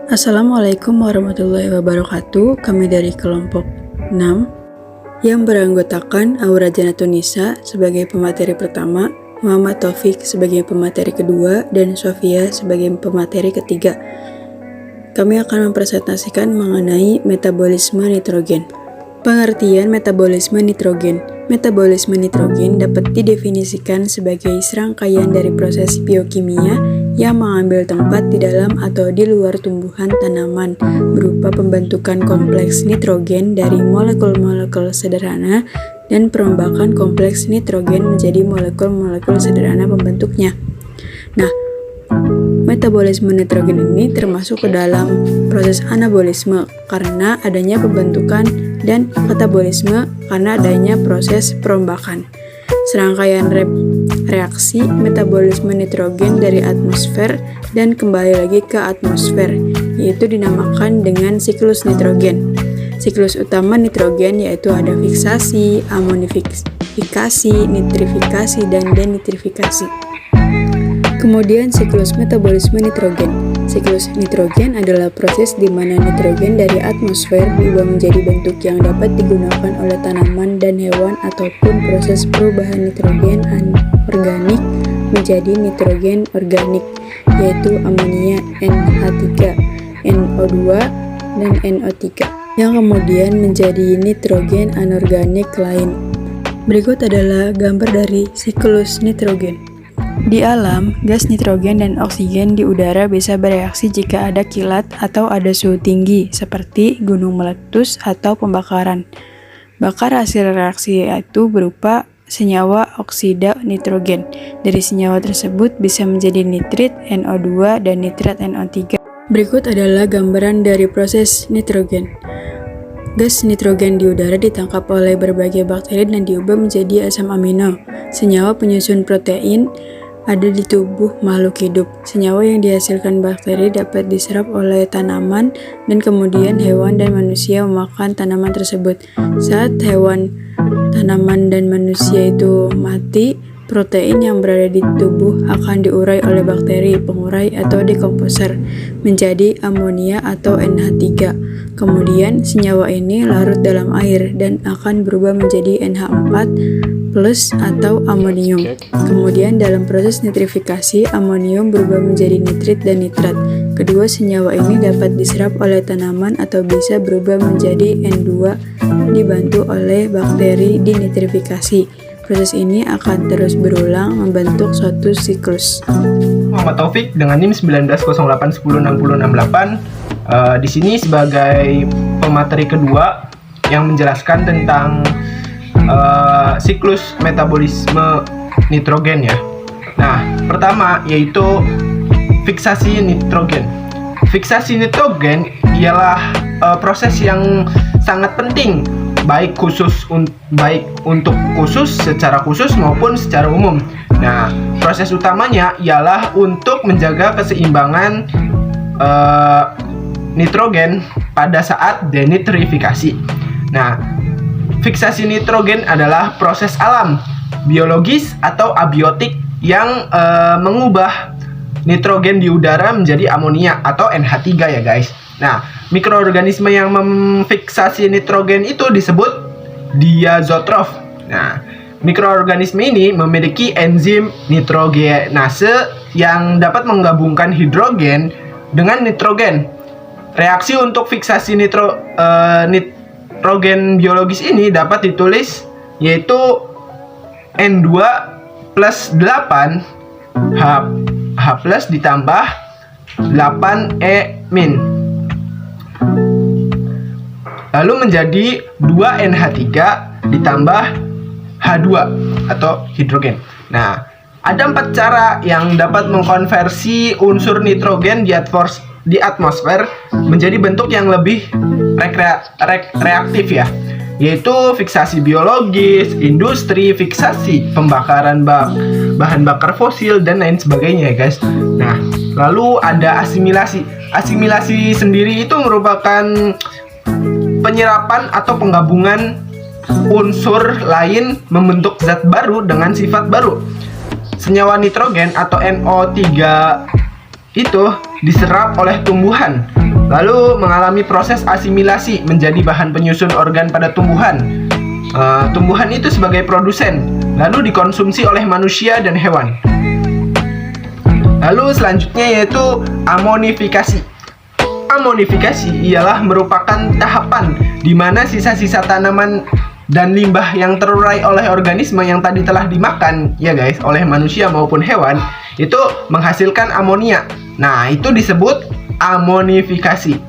Assalamualaikum warahmatullahi wabarakatuh. Kami dari kelompok 6 yang beranggotakan Aura Janatunisa sebagai pemateri pertama, Muhammad Taufik sebagai pemateri kedua, dan Sofia sebagai pemateri ketiga. Kami akan mempresentasikan mengenai metabolisme nitrogen. Pengertian metabolisme nitrogen. Metabolisme nitrogen dapat didefinisikan sebagai serangkaian dari proses biokimia yang mengambil tempat di dalam atau di luar tumbuhan tanaman berupa pembentukan kompleks nitrogen dari molekul-molekul sederhana dan perombakan kompleks nitrogen menjadi molekul-molekul sederhana pembentuknya. Nah, metabolisme nitrogen ini termasuk ke dalam proses anabolisme karena adanya pembentukan dan katabolisme karena adanya proses perombakan. Serangkaian reaksi metabolisme nitrogen dari atmosfer dan kembali lagi ke atmosfer, yaitu dinamakan dengan siklus nitrogen. Siklus utama nitrogen yaitu ada fiksasi, amonifikasi, nitrifikasi, dan denitrifikasi. Kemudian siklus metabolisme nitrogen. Siklus nitrogen adalah proses di mana nitrogen dari atmosfer diubah menjadi bentuk yang dapat digunakan oleh tanaman dan hewan ataupun proses perubahan nitrogen anorganik menjadi nitrogen organik, yaitu amonia NH3, NO2, dan NO3 yang kemudian menjadi nitrogen anorganik lain. Berikut adalah gambar dari siklus nitrogen. Di alam, gas nitrogen dan oksigen di udara bisa bereaksi jika ada kilat atau ada suhu tinggi, seperti gunung meletus atau pembakaran. Bakar hasil reaksi itu berupa senyawa oksida nitrogen. Dari senyawa tersebut bisa menjadi nitrit NO2 dan nitrat NO3. Berikut adalah gambaran dari proses nitrogen. Gas nitrogen di udara ditangkap oleh berbagai bakteri dan diubah menjadi asam amino. Senyawa penyusun protein ada di tubuh makhluk hidup. Senyawa yang dihasilkan bakteri dapat diserap oleh tanaman dan kemudian hewan dan manusia memakan tanaman tersebut. Saat hewan, tanaman, dan manusia itu mati, protein yang berada di tubuh akan diurai oleh bakteri pengurai atau dekomposer menjadi amonia atau NH3. Kemudian senyawa ini larut dalam air dan akan berubah menjadi NH4 plus atau amonium. Kemudian dalam proses nitrifikasi, amonium berubah menjadi nitrit dan nitrat. Kedua senyawa ini dapat diserap oleh tanaman atau bisa berubah menjadi N2 dibantu oleh bakteri di nitrifikasi. Proses ini akan terus berulang membentuk suatu siklus. Muhammad Taufik dengan NIM 1908106068 di sini sebagai pemateri kedua yang menjelaskan tentang siklus metabolisme nitrogen ya. Nah, pertama yaitu fiksasi nitrogen. Fiksasi nitrogen ialah proses yang sangat penting baik untuk khusus secara khusus maupun secara umum. Nah, proses utamanya ialah untuk menjaga keseimbangan nitrogen pada saat denitrifikasi. Nah, fiksasi nitrogen adalah proses alam, biologis atau abiotik yang mengubah nitrogen di udara menjadi amonia atau NH3 ya guys. Nah, mikroorganisme yang memfiksasi nitrogen itu disebut diazotrof. Nah, mikroorganisme ini memiliki enzim nitrogenase yang dapat menggabungkan hidrogen dengan nitrogen. Reaksi untuk fiksasi nitrogen biologis ini dapat ditulis yaitu N2 plus 8 H plus ditambah 8 E min lalu menjadi 2NH3 ditambah H2 atau hidrogen. Nah, ada 4 cara yang dapat mengkonversi unsur nitrogen di atmosfer menjadi bentuk yang lebih reaktif ya, yaitu fiksasi biologis, industri, fiksasi, pembakaran bahan bakar fosil, dan lain sebagainya ya guys. Nah, lalu ada asimilasi. Asimilasi sendiri itu merupakan penyerapan atau penggabungan unsur lain membentuk zat baru dengan sifat baru. Senyawa nitrogen atau NO3 itu diserap oleh tumbuhan lalu mengalami proses asimilasi menjadi bahan penyusun organ pada tumbuhan. Tumbuhan itu sebagai produsen, lalu dikonsumsi oleh manusia dan hewan. Lalu selanjutnya yaitu amonifikasi. Amonifikasi ialah merupakan tahapan di mana sisa-sisa tanaman dan limbah yang terurai oleh organisme yang tadi telah dimakan, ya guys, oleh manusia maupun hewan, itu menghasilkan amonia. Nah, itu disebut amonifikasi.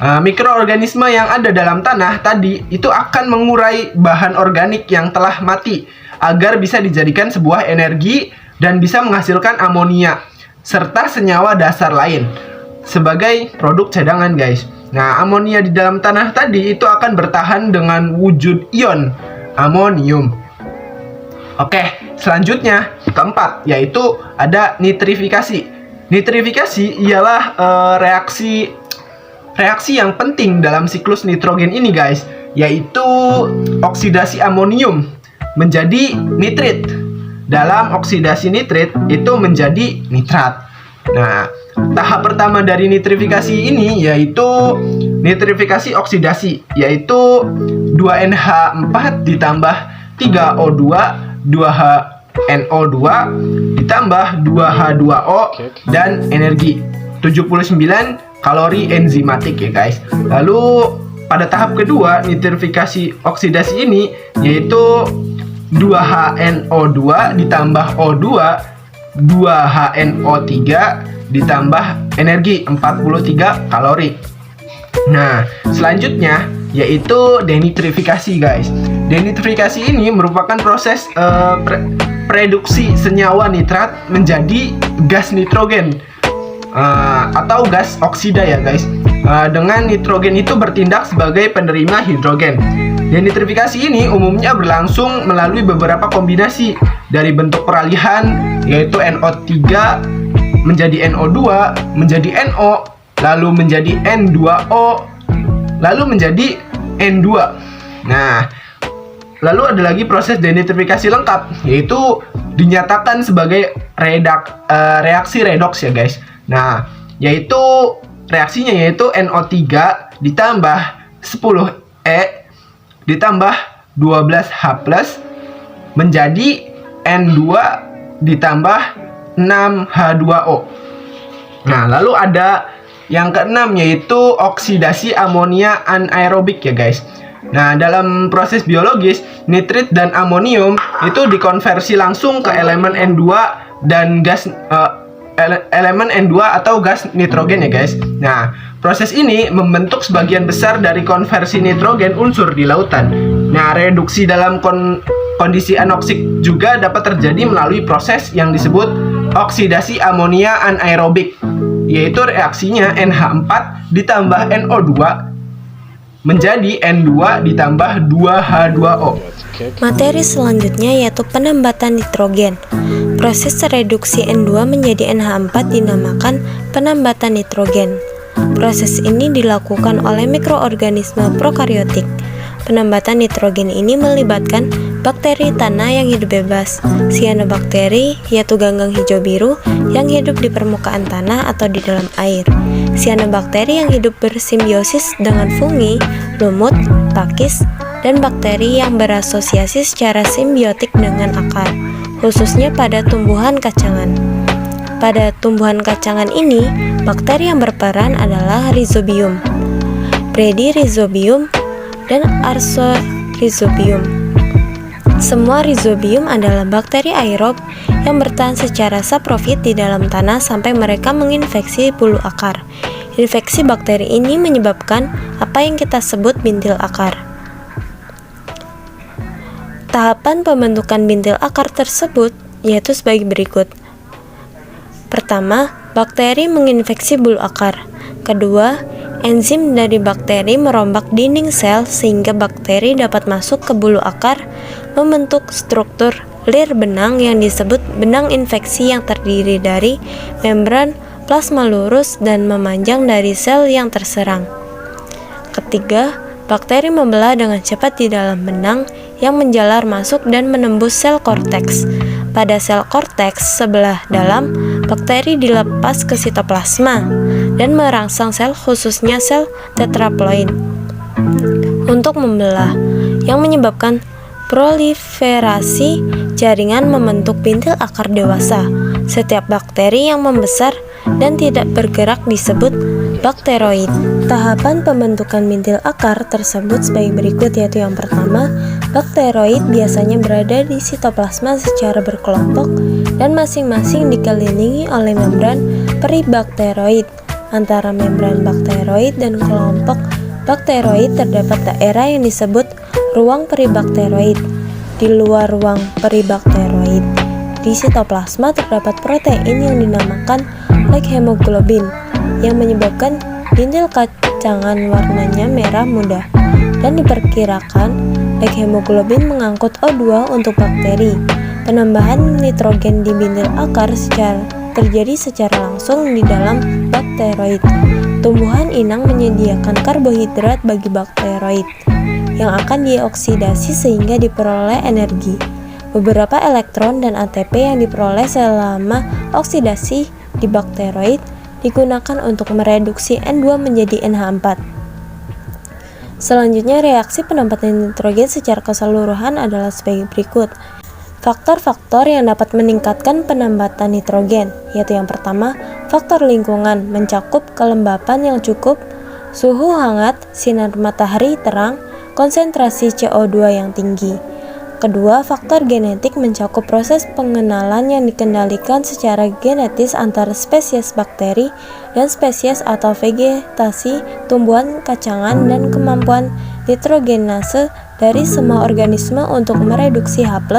Mikroorganisme yang ada dalam tanah tadi itu akan mengurai bahan organik yang telah mati agar bisa dijadikan sebuah energi dan bisa menghasilkan amonia serta senyawa dasar lain sebagai produk cadangan, guys. Nah, amonia di dalam tanah tadi itu akan bertahan dengan wujud ion amonium. Oke, selanjutnya keempat yaitu ada nitrifikasi. Nitrifikasi ialah reaksi yang penting dalam siklus nitrogen ini, guys, yaitu oksidasi amonium menjadi nitrit. Dalam oksidasi nitrit itu menjadi nitrat. Nah, tahap pertama dari nitrifikasi ini yaitu nitrifikasi oksidasi, yaitu 2NH4 ditambah 3O2, 2HNO2 ditambah 2H2O dan energi 79 kalori enzimatik, ya guys. Lalu pada tahap kedua nitrifikasi oksidasi ini yaitu 2HNO2 ditambah O2, 2HNO3 ditambah energi 43 kalori. Nah, selanjutnya yaitu denitrifikasi, guys. Denitrifikasi ini merupakan proses reduksi senyawa nitrat menjadi gas nitrogen atau gas oksida, ya guys. Dengan nitrogen itu bertindak sebagai penerima hidrogen. Denitrifikasi ini umumnya berlangsung melalui beberapa kombinasi dari bentuk peralihan, yaitu NO3 menjadi NO2 menjadi NO, lalu menjadi N2O, lalu menjadi N2. Nah, lalu ada lagi proses denitrifikasi lengkap, yaitu dinyatakan sebagai reaksi redoks, ya guys. Nah, yaitu reaksinya yaitu NO3 ditambah 10E ditambah 12H+ menjadi N2 ditambah 6H2O. Nah, lalu ada yang keenam yaitu oksidasi amonia anaerobik, ya guys. Nah, dalam proses biologis, nitrit dan amonium itu dikonversi langsung ke elemen N2 dan gas elemen N2 atau gas nitrogen, ya guys. Nah, proses ini membentuk sebagian besar dari konversi nitrogen unsur di lautan. Nah, reduksi dalam kondisi anoksik juga dapat terjadi melalui proses yang disebut oksidasi amonia anaerobik, yaitu reaksinya NH4 ditambah NO2 menjadi N2 ditambah 2H2O. Materi selanjutnya yaitu penambatan nitrogen. Proses reduksi N2 menjadi NH4 dinamakan penambatan nitrogen. Proses ini dilakukan oleh mikroorganisme prokariotik. Penambatan nitrogen ini melibatkan bakteri tanah yang hidup bebas, sianobakteri yaitu ganggang hijau biru yang hidup di permukaan tanah atau di dalam air, sianobakteri yang hidup bersimbiosis dengan fungi, lumut, pakis, dan bakteri yang berasosiasi secara simbiotik dengan akar, khususnya pada tumbuhan kacangan. Pada tumbuhan kacangan ini, bakteri yang berperan adalah Rhizobium, Bradyrhizobium, dan Arsorhizobium. Semua Rhizobium adalah bakteri aerob yang bertahan secara saprofit di dalam tanah sampai mereka menginfeksi bulu akar. Infeksi bakteri ini menyebabkan apa yang kita sebut bintil akar. Tahapan pembentukan bintil akar tersebut yaitu sebagai berikut. Pertama, bakteri menginfeksi bulu akar. Kedua, enzim dari bakteri merombak dinding sel sehingga bakteri dapat masuk ke bulu akar, membentuk struktur lir benang yang disebut benang infeksi yang terdiri dari membran plasma lurus dan memanjang dari sel yang terserang. Ketiga, bakteri membelah dengan cepat di dalam benang yang menjalar masuk dan menembus sel korteks. Pada sel korteks sebelah dalam, bakteri dilepas ke sitoplasma dan merangsang sel, khususnya sel tetraploid, untuk membelah, yang menyebabkan proliferasi jaringan membentuk bintil akar dewasa. Setiap bakteri yang membesar dan tidak bergerak disebut bakteroid. Tahapan pembentukan bintil akar tersebut sebagai berikut, yaitu yang pertama, bakteroid biasanya berada di sitoplasma secara berkelompok dan masing-masing dikelilingi oleh membran peribakteroid. Antara membran bakteroid dan kelompok bakteroid terdapat daerah yang disebut ruang peribakteroid. Di luar ruang peribakteroid, di sitoplasma terdapat protein yang dinamakan like hemoglobin yang menyebabkan bintil kacangan warnanya merah muda, dan diperkirakan like hemoglobin mengangkut O2 untuk bakteri. Penambahan nitrogen di bintil akar terjadi secara langsung di dalam bakteroid. Tumbuhan inang menyediakan karbohidrat bagi bakteroid yang akan dioksidasi sehingga diperoleh energi. Beberapa elektron dan ATP yang diperoleh selama oksidasi di bakteroid digunakan untuk mereduksi N2 menjadi NH4. Selanjutnya, reaksi penempatan nitrogen secara keseluruhan adalah sebagai berikut. Faktor-faktor yang dapat meningkatkan penempatan nitrogen, yaitu yang pertama, faktor lingkungan, mencakup kelembapan yang cukup, suhu hangat, sinar matahari terang, konsentrasi CO2 yang tinggi. Kedua, faktor genetik, mencakup proses pengenalan yang dikendalikan secara genetis antara spesies bakteri dan spesies atau vegetasi tumbuhan kacangan, dan kemampuan nitrogenase dari semua organisme untuk mereduksi H+,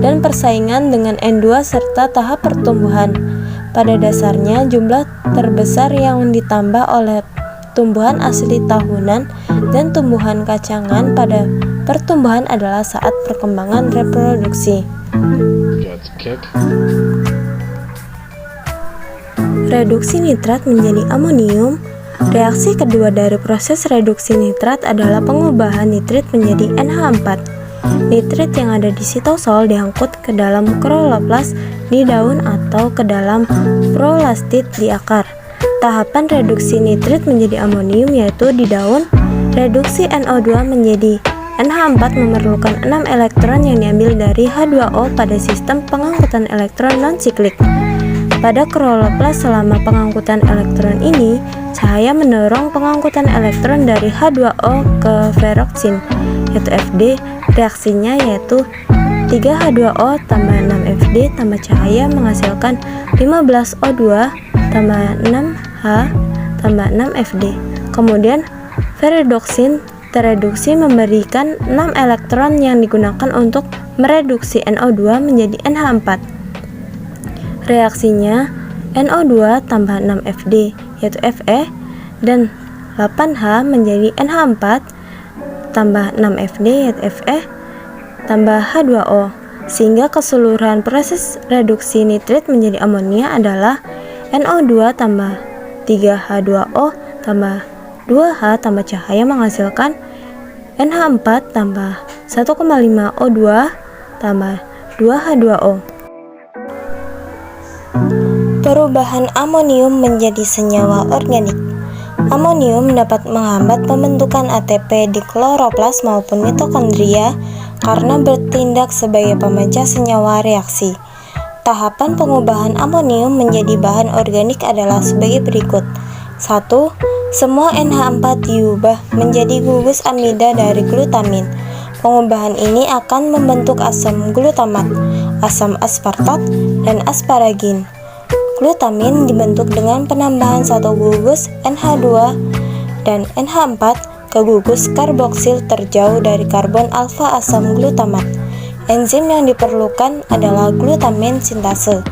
dan persaingan dengan N2 serta tahap pertumbuhan. Pada dasarnya, jumlah terbesar yang ditambah oleh tumbuhan asli tahunan dan tumbuhan kacangan pada pertumbuhan adalah saat perkembangan reproduksi. Reduksi nitrat menjadi amonium. Reaksi kedua dari proses reduksi nitrat adalah pengubahan nitrit menjadi NH4. Nitrit yang ada di sitosol diangkut ke dalam kloroplas di daun atau ke dalam prolastid di akar. Tahapan reduksi nitrit menjadi amonium yaitu di daun. Reduksi NO2 menjadi NH4 memerlukan 6 elektron yang diambil dari H2O pada sistem pengangkutan elektron non-siklik. Pada kloroplas, selama pengangkutan elektron ini, cahaya mendorong pengangkutan elektron dari H2O ke feroksin, yaitu Fd. Reaksinya yaitu 3H2O tambah 6Fd tambah cahaya menghasilkan 15O2 tambah 6H tambah 6Fd. Kemudian ferredoksin tereduksi memberikan 6 elektron yang digunakan untuk mereduksi NO2 menjadi NH4. Reaksinya NO2 tambah 6Fd yaitu Fe dan 8H menjadi NH4 tambah 6Fd yaitu Fe tambah H2O, sehingga keseluruhan proses reduksi nitrit menjadi amonia adalah NO2 tambah 3H2O tambah 2H tambah cahaya menghasilkan NH4 tambah 1,5O2 tambah 2H2O. Perubahan amonium menjadi senyawa organik. Amonium dapat menghambat pembentukan ATP di kloroplas maupun mitokondria karena bertindak sebagai pemecah senyawa reaksi. Tahapan pengubahan amonium menjadi bahan organik adalah sebagai berikut. 1. Semua NH4 diubah menjadi gugus amida dari glutamin. Pengubahan ini akan membentuk asam glutamat, asam aspartat, dan asparagin. Glutamin dibentuk dengan penambahan satu gugus NH2 dan NH4 ke gugus karboksil terjauh dari karbon alfa asam glutamat. Enzim yang diperlukan adalah glutamin sintase.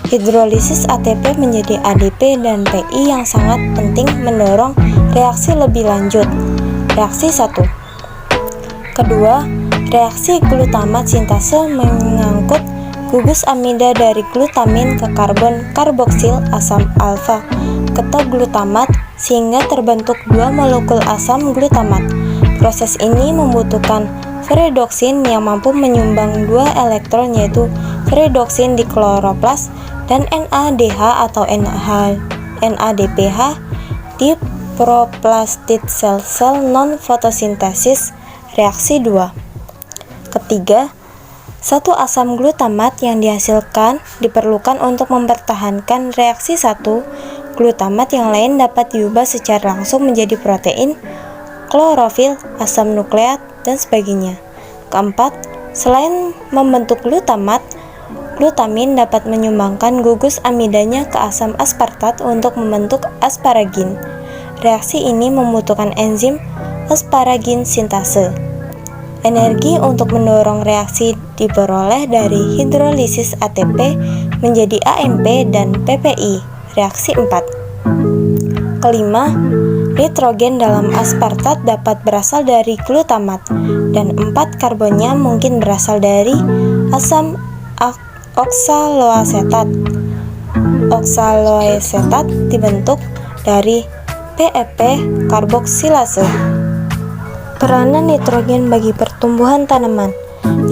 Hidrolisis ATP menjadi ADP dan PI yang sangat penting mendorong reaksi lebih lanjut. Reaksi 1. Kedua, reaksi glutamat sintase mengangkut gugus amida dari glutamin ke karbon karboksil asam alfa ketoglutamat sehingga terbentuk 2 molekul asam glutamat. Proses ini membutuhkan ferredoksin yang mampu menyumbang 2 elektron yaitu ferredoksin di kloroplas dan NADH atau NADPH di proplastid sel-sel non-fotosintesis reaksi 2. Ketiga, satu asam glutamat yang dihasilkan diperlukan untuk mempertahankan reaksi satu glutamat yang lain dapat diubah secara langsung menjadi protein, klorofil, asam nukleat, dan sebagainya. Keempat, selain membentuk glutamat, glutamin dapat menyumbangkan gugus amidanya ke asam aspartat untuk membentuk asparagin. Reaksi ini membutuhkan enzim asparagin sintase. Energi untuk mendorong reaksi diperoleh dari hidrolisis ATP menjadi AMP dan PPI, reaksi 4. Kelima, nitrogen dalam aspartat dapat berasal dari glutamat, dan 4 karbonnya mungkin berasal dari asam oksaloasetat. Oksaloasetat dibentuk dari PEP karboksilase. Peranan nitrogen bagi pertumbuhan tanaman.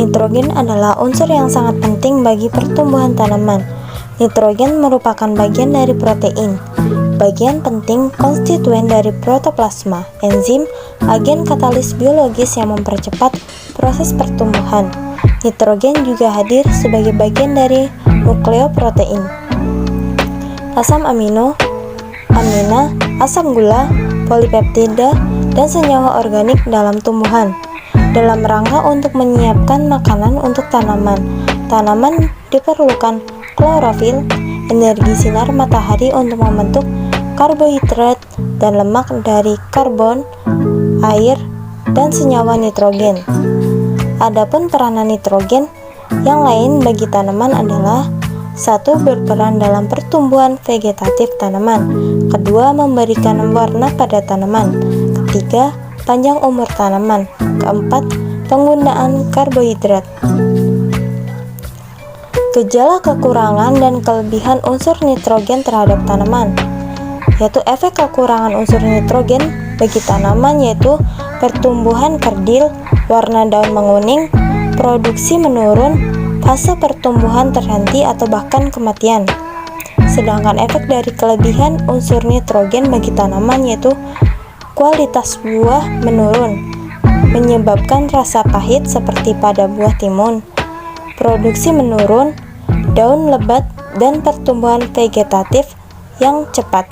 Nitrogen adalah unsur yang sangat penting bagi pertumbuhan tanaman. Nitrogen merupakan bagian dari protein, bagian penting konstituen dari protoplasma, enzim, agen katalis biologis yang mempercepat proses pertumbuhan. Nitrogen juga hadir sebagai bagian dari nukleoprotein, asam amino, amina, asam gula, polipeptida, dan senyawa organik dalam tumbuhan. Dalam rangka untuk menyiapkan makanan untuk tanaman, tanaman diperlukan klorofil, energi sinar matahari untuk membentuk karbohidrat dan lemak dari karbon, air, dan senyawa nitrogen. Adapun peranan nitrogen yang lain bagi tanaman adalah: 1. Berperan dalam pertumbuhan vegetatif tanaman. 2. Memberikan warna pada tanaman. 3. Panjang umur tanaman. 4. Penggunaan karbohidrat. Gejala kekurangan dan kelebihan unsur nitrogen terhadap tanaman, yaitu efek kekurangan unsur nitrogen bagi tanaman yaitu pertumbuhan kerdil, warna daun menguning, produksi menurun, fase pertumbuhan terhenti atau bahkan kematian. Sedangkan efek dari kelebihan unsur nitrogen bagi tanaman yaitu kualitas buah menurun, menyebabkan rasa pahit seperti pada buah timun, produksi menurun, daun lebat, dan pertumbuhan vegetatif yang cepat,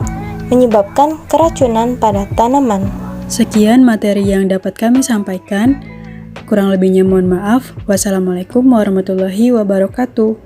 menyebabkan keracunan pada tanaman. Sekian materi yang dapat kami sampaikan. Kurang lebihnya mohon maaf. Wassalamualaikum warahmatullahi wabarakatuh.